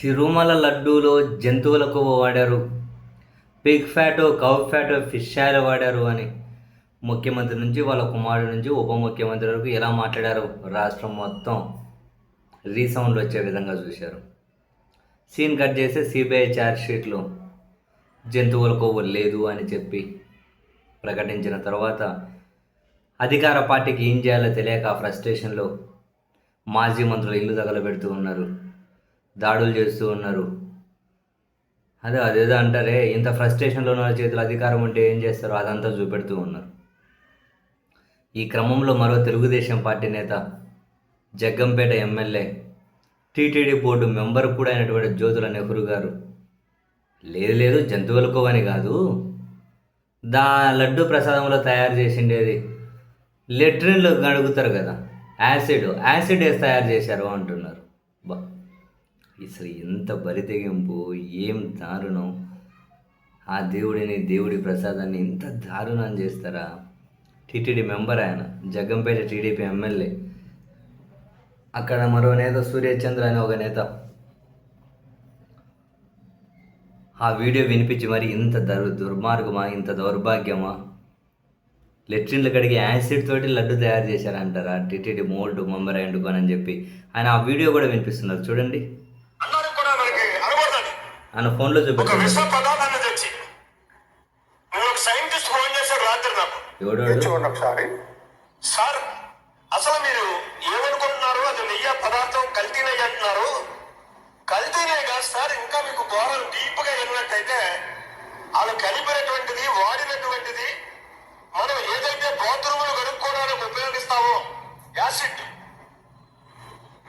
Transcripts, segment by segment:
తిరుమల లడ్డూలో జంతువుల కొవ్వు వాడారు, పిగ్ ఫ్యాటో, కౌ ఫ్యాటో, ఫిష్ ఆయిల్ వాడారు అని ముఖ్యమంత్రి నుంచి వాళ్ళ కుమారుడి నుంచి ఉప ముఖ్యమంత్రి వరకు ఎలా మాట్లాడారు రాష్ట్రం మొత్తం రీసౌండ్ వచ్చే విధంగా చూశారు. సీన్ కట్ చేస్తే సిబిఐ ఛార్జ్షీట్లో జంతువుల కొవ్వు లేదు అని చెప్పి ప్రకటించిన తర్వాత అధికార పార్టీకి ఏం చేయాలో తెలియక ఫ్రస్ట్రేషన్లో మాజీ మంత్రులు ఇల్లు తగలబెడుతూ ఉన్నారు, దాడులు చేస్తూ ఉన్నారు. అదేదో అంటారే, ఇంత ఫ్రస్ట్రేషన్లో ఉన్న చేతులు అధికారం ఉంటే ఏం చేస్తారో అదంతా చూపెడుతూ ఉన్నారు. ఈ క్రమంలో మరో తెలుగుదేశం పార్టీ నేత, Jaggampeta MLA, TTD board member కూడా అయినటువంటి జ్యోతుల నెహ్రూ గారు, లేదు జంతువుల కొవ్వని కాదు, లడ్డు ప్రసాదంలో తయారు చేసిండేది లెట్రిన్లో గడుగుతారు కదా, యాసిడ్ వేసి తయారు చేశారు అంటున్నారు. అసలు ఎంత బరితెగింపు, ఏం దారుణం! ఆ దేవుడి ప్రసాదాన్ని ఇంత దారుణం చేస్తారా? టీటీడీ మెంబర్ ఆయన, జగ్గంపేట టీడీపీ ఎమ్మెల్యే. అక్కడ మరో నేత సూర్యచంద్ర అనే ఒక నేత ఆ వీడియో వినిపించి మరి ఇంత దుర్మార్గమా, ఇంత దౌర్భాగ్యమా? లెట్రిన్లు కడిగి యాసిడ్ తోటి లడ్డు తయారు చేశారంటారా టీటీడీ బోర్డు మెంబర్ అయ్యండుకోనని చెప్పి ఆయన ఆ వీడియో కూడా వినిపిస్తున్నారు, చూడండి. ఆయన ఫోన్లో చూపించారు. ఒకసారి సార్, అసలు మీరు ఏమనుకుంటున్నారు? అది నెయ్యి పదార్థం కల్తీ నెయ్యి అంటున్నారు. కల్తీ నెయ్యి కాదు సార్, ఇంకా మీకు ఘోరం డీప్ గా వెళ్ళినట్టయితే వాళ్ళు కలిపినటువంటిది, వాడినటువంటిది, మనం ఏదైతే బాత్రూములు కడుక్కోవడానికి ఉపయోగిస్తామో యాసిడ్,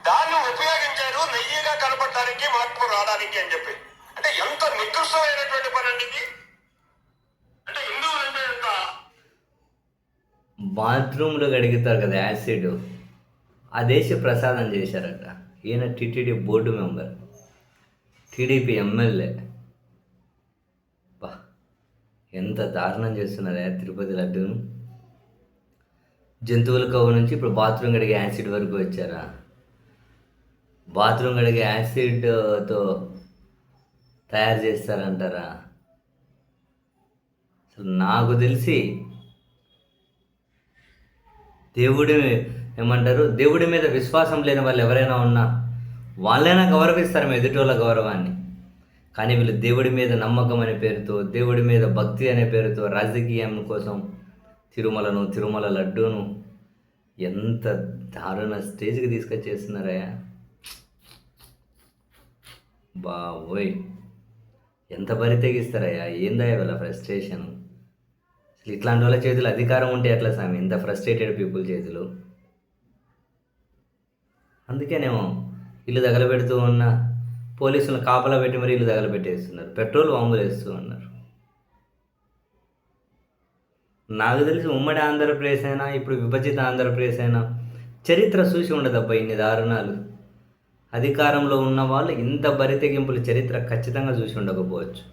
దాన్ని ఉపయోగించారు నెయ్యిగా కనపడటానికి, మార్పు రావడానికి అని చెప్పి. అంటే ఎంత నికృష్టమైనటువంటి పని అండి ఇది. అంటే హిందువులంటే ఎంత బాత్రూంలో కడుగుతారు కదా యాసిడ్, అదేసి ప్రసాదం చేశారట. ఈయన TTD board member, TDP MLA. ఎంత దారుణం చేస్తున్నారా తిరుపతి లడ్డూను! జంతువుల కొవ్వు నుంచి ఇప్పుడు బాత్రూమ్ కడిగే యాసిడ్ వరకు వచ్చారా? బాత్రూమ్ కడిగే యాసిడ్తో తయారు చేస్తారంటారా? అసలు నాకు తెలిసి దేవుడి మీద విశ్వాసం లేని వాళ్ళు ఎవరైనా ఉన్నా వాళ్ళైనా గౌరవిస్తారు ఎదుటి వాళ్ళ గౌరవాన్ని. కానీ వీళ్ళు దేవుడి మీద నమ్మకం అనే పేరుతో, దేవుడి మీద భక్తి అనే పేరుతో రాజకీయం కోసం తిరుమల లడ్డూను ఎంత దారుణ స్టేజ్కి తీసుకొచ్చేస్తున్నారయ్యా బాబోయ్! ఎంత బరి తెగిస్తారయ్యా! ఏందయ్యా వీళ్ళ ఫ్రస్ట్రేషన్! అసలు ఇట్లాంటి వాళ్ళ చేతులు అధికారం ఉంటే ఎట్లా స్వామి, ఇంత ఫ్రస్ట్రేటెడ్ పీపుల్ చేతులు. అందుకేనేమో ఇల్లు తగలబెడుతూ ఉన్న పోలీసులను కాపలా పెట్టి మరి ఇల్లు తగలబెట్టేస్తున్నారు, పెట్రోల్ బాంబులు వేస్తూ ఉన్నారు. నాకు తెలిసి ఉమ్మడి ఆంధ్రప్రదేశ్ అయినా, ఇప్పుడు విభజిత ఆంధ్రప్రదేశ్ అయినా చరిత్ర చూసి ఉండదబ్బా ఇన్ని దారుణాలు. అధికారంలో ఉన్న వాళ్ళు ఇంత బరి తెగింపులు చరిత్ర ఖచ్చితంగా చూసి ఉండకపోవచ్చు.